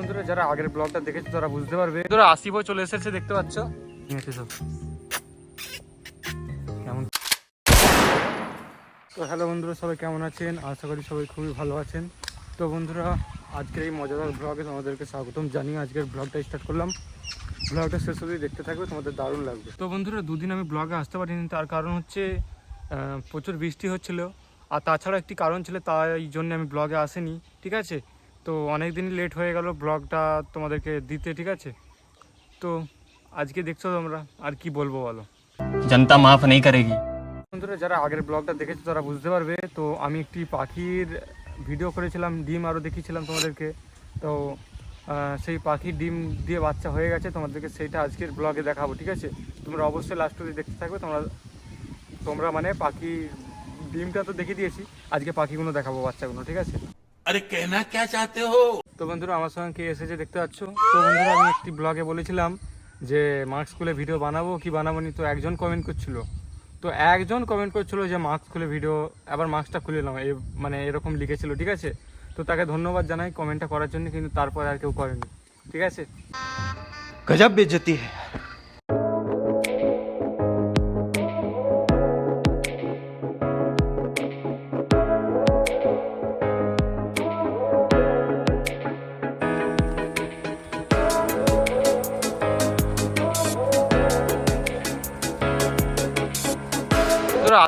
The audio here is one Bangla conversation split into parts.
বন্ধুরা যারা আগের ব্লগটা দেখেছো তারা বুঝতে পারবে। বন্ধুরা আসিফও চলে এসেছে, দেখতে পাচ্ছ। সব কেমন? তো হ্যালো বন্ধুরা, সবাই কেমন আছেন? আশা করি সবাই খুবই ভালো আছেন। তো বন্ধুরা আজকের এই মজাদার ব্লগে তোমাদেরকে স্বাগতম জানিয়ে আজকের ব্লগটা স্টার্ট করলাম। ব্লগটা শেষ অবধি দেখতে থাকবে, তোমাদের দারুণ লাগবে। তো বন্ধুরা দুদিন আমি ব্লগে আসতে পারিনি, তার কারণ হচ্ছে প্রচুর বৃষ্টি হচ্ছিলো, আর তাছাড়া একটি কারণ ছিল, তাই জন্য আমি ব্লগে আসিনি। ঠিক আছে, তো অনেক দিনই লেট হয়ে গেল ব্লগটা তোমাদেরকে দিতে। ঠিক আছে, তো আজকে দেখছো তোমরা, আর কি বলবো বলো, जनता माफ नहीं करेगी। বন্ধুরা যারা আগের ব্লগটা দেখেছো তারা বুঝতে পারবে। তো আমি একটি পাখির ভিডিও করেছিলাম, ডিম আরও দেখিয়েছিলাম তোমাদেরকে। তো সেই পাখির ডিম দিয়ে বাচ্চা হয়ে গেছে, তোমাদেরকে সেইটা আজকের ব্লগে দেখাবো। ঠিক আছে, তোমরা অবশ্যই লাস্ট অবধি দেখতে থাকবে। তোমরা মানে পাখি ডিমটা তো দেখিয়ে দিয়েছি, আজকে পাখিগুলো দেখাবো, বাচ্চাগুলো। ঠিক আছে, अरे कहना क्या चाहते हो? তো বন্ধুরা আমার সঙ্গে কে এসেছে দেখতে পাচ্ছ। তো বন্ধুরা আমি একটি ব্লগে বলেছিলাম যে মাস্ক খুলে ভিডিও বানাবো কি বানাবো নি, তো একজন কমেন্ট করছিল যে মাস্ক খুলে ভিডিও, আবার মাস্কটা খুলে নাও, মানে এরকম লিখেছিল। ঠিক আছে, তো তাকে ধন্যবাদ জানাই কমেন্টটা করার জন্য, কিন্তু তারপর আর কেউ করেনি। ঠিক আছে, गजब बेइज्जती है।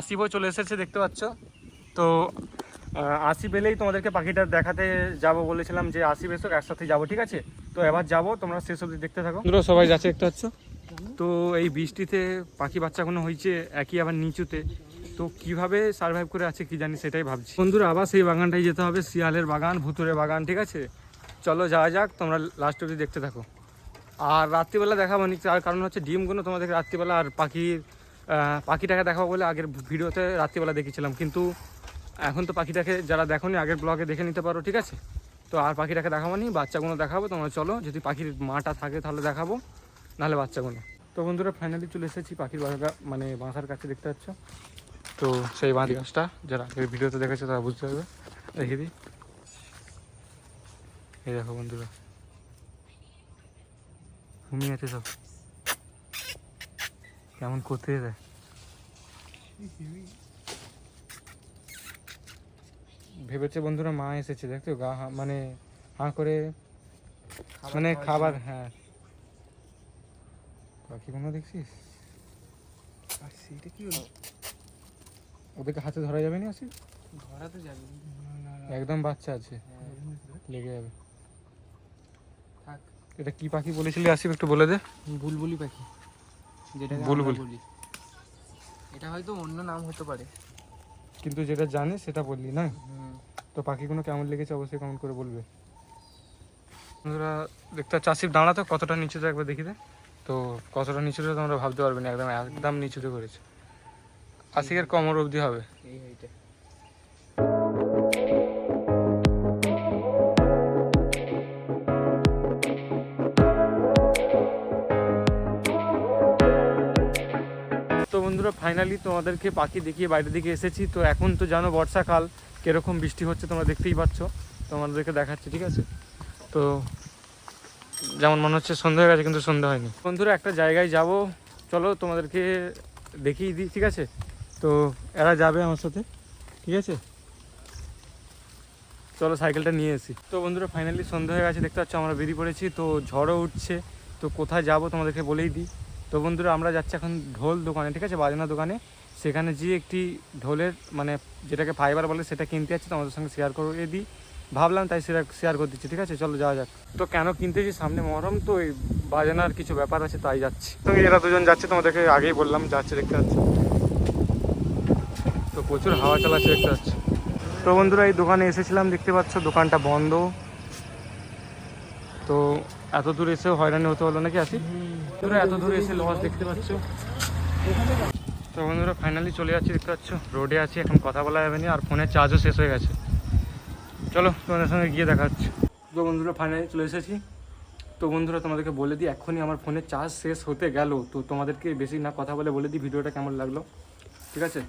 আসিফও চলে এসেছে, দেখতে পাচ্ছ। তো আসিফ এলেই তোমাদেরকে পাখিটা দেখাতে যাব বলেছিলাম, যে আসিফ এসো একসাথে যাবো। ঠিক আছে, তো এবার যাবো, তোমরা শেষ অবধি দেখতে থাকো। বন্ধুরা সবাই যাচ্ছে, দেখতে পাচ্ছ। তো এই বৃষ্টিতে পাখি বাচ্চাগুলো হয়েছে একই আবার নিচুতে, তো কিভাবে সার্ভাইভ করে আছে কি জানি, সেটাই ভাবছি। বন্ধুরা আবার সেই বাগানটাই যেতে হবে, শিয়ালের বাগান, ভুতুরে বাগান। ঠিক আছে, চলো যাওয়া যাক, তোমরা লাস্ট অবধি দেখতে থাকো। আর রাত্রিবেলা দেখাবো নি, তার কারণ হচ্ছে ডিমগুলো তোমাদেরকে রাত্রিবেলা, আর পাখিটাকে দেখাবো বলে আগের ভিডিওতে রাত্রিবেলা দেখিয়েছিলাম, কিন্তু এখন তো পাখিটাকে যারা দেখোনি আগের ব্লগে দেখে নিতে পারো। ঠিক আছে, তো আর পাখিটাকে দেখাবো নি, বাচ্চাগুলো দেখাবো। তোমরা চলো, যদি পাখির মাটা থাকে তাহলে দেখাবো, নাহলে বাচ্চাগুলো। তো বন্ধুরা ফাইনালি চলে এসেছি পাখির বাসার কাছে, দেখতে পাচ্ছ। তো সেই বাঁধি গাছটা যারা আগের ভিডিওতে দেখেছে তারা বুঝতে পারবে, দেখিয়ে দিই। এই দেখো বন্ধুরা, ঘুমিয়ে আছে সব, কেমন করতে দেয়। ভেবেছে বন্ধুরা মা এসেছে, দেখছো গা মানে হাঁ করে, মানে খাবার। হ্যাঁ, পাখি কোনো দেখছিস, ওদেরকে হাতে ধরা যাবে না? আসি ধরাতে যাবে, একদম বাচ্চা আছে, লেগে যাবে। থাক। এটা কি পাখি বলেছিলি আসিফ, একটু বলে দে। বুলবুলি পাখি, যেটা বুলবুলি বলি, এটা হয়তো অন্য নাম হতে পারে, কিন্তু যেটা জানি সেটা বললি না। তো পাখিগুলো কেমন লেগেছে অবশ্যই কমেন্ট করে বলবে। বন্ধুরা দেখতে পাচ্ছ আসিফ দাঁড়াতো কতটা নিচুতে, একবার দেখি দে। তো কতটা নিচুতে তোমরা ভাবতে পারবে না, একদম একদম নিচুতে করেছে। আসিফের কোমর অবধি হবে। এই এইটা। তো বন্ধুরা ফাইনালি তোমাদেরকে পাখি দেখিয়ে বাইরের দিকে এসেছি। তো এখন তো জানো বর্ষাকাল, কীরকম বৃষ্টি হচ্ছে তোমরা দেখতেই পাচ্ছ, তোমাদেরকে দেখাচ্ছি। ঠিক আছে, তো যেমন মনে হচ্ছে সন্ধ্যা হয়ে গেছে, কিন্তু সন্ধ্যা হয়নি। বন্ধুরা একটা জায়গায় যাব, চলো তোমাদেরকে দেখিয়ে দিই। ঠিক আছে, তো এরা যাবে আমার সাথে। ঠিক আছে, চলো সাইকেলটা নিয়ে এসি। তো বন্ধুরা ফাইনালি সন্ধ্যা হয়ে গেছে, দেখতে পাচ্ছ আমরা বেরিয়ে পড়েছি। তো ঝড়ও উঠছে, তো কোথায় যাব তোমাদেরকে বলেই দিই। তো বন্ধুরা আমরা যাচ্ছি এখন ঢোল দোকানে, ঠিক আছে, বাজনা দোকানে। সেখানে গিয়ে একটি ঢোলের মানে যেটাকে ফাইবার বলে সেটা কিনতে যাচ্ছি, তোমাদের সঙ্গে শেয়ার করে দিই ভাবলাম, তাই শেয়ার করে দিচ্ছি। ঠিক আছে, চলো যাওয়া যাক। তো কেন কিনতেছি, সামনে মহরম, তো এই বাজনার কিছু ব্যাপার আছে, তাই যাচ্ছি। তো এরা দুজন যাচ্ছে, তোমাদেরকে আগেই বললাম যাচ্ছে, দেখতে পাচ্ছি। তো প্রচুর হাওয়া চালাচ্ছে, দেখতে পাচ্ছি। তো বন্ধুরা এই দোকানে এসেছিলাম, দেখতে পাচ্ছ দোকানটা বন্ধ। তো এত দূর এসেও হয়রানি হতে হলো নাকি আসি, বন্ধুরা এত দূরে এসে লস, দেখতে পাচ্ছ। তো বন্ধুরা ফাইনালি চলে যাচ্ছি, দেখতে পাচ্ছ রোডে আছি, এখন কথা বলা যাবে না, আর ফোনের চার্জও শেষ হয়ে গেছে। চলো তোমাদের সঙ্গে গিয়ে দেখা হচ্ছে। তো বন্ধুরা ফাইনালি চলে এসেছি। তো বন্ধুরা তোমাদেরকে বলে দিই, এখনই আমার ফোনের চার্জ শেষ হতে গেল। তো তোমাদেরকে বেশি না কথা বলে দিই ভিডিওটা কেমন লাগলো। ঠিক আছে,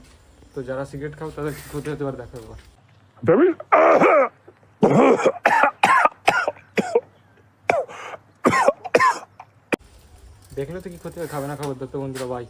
তো যারা সিগারেট খাও তাদের কী ক্ষতি হতে পারে দেখা এবার। দেখলে তো কি ক্ষতি হয়, খাবে না খবরদার তো বন্ধুরা, বাই।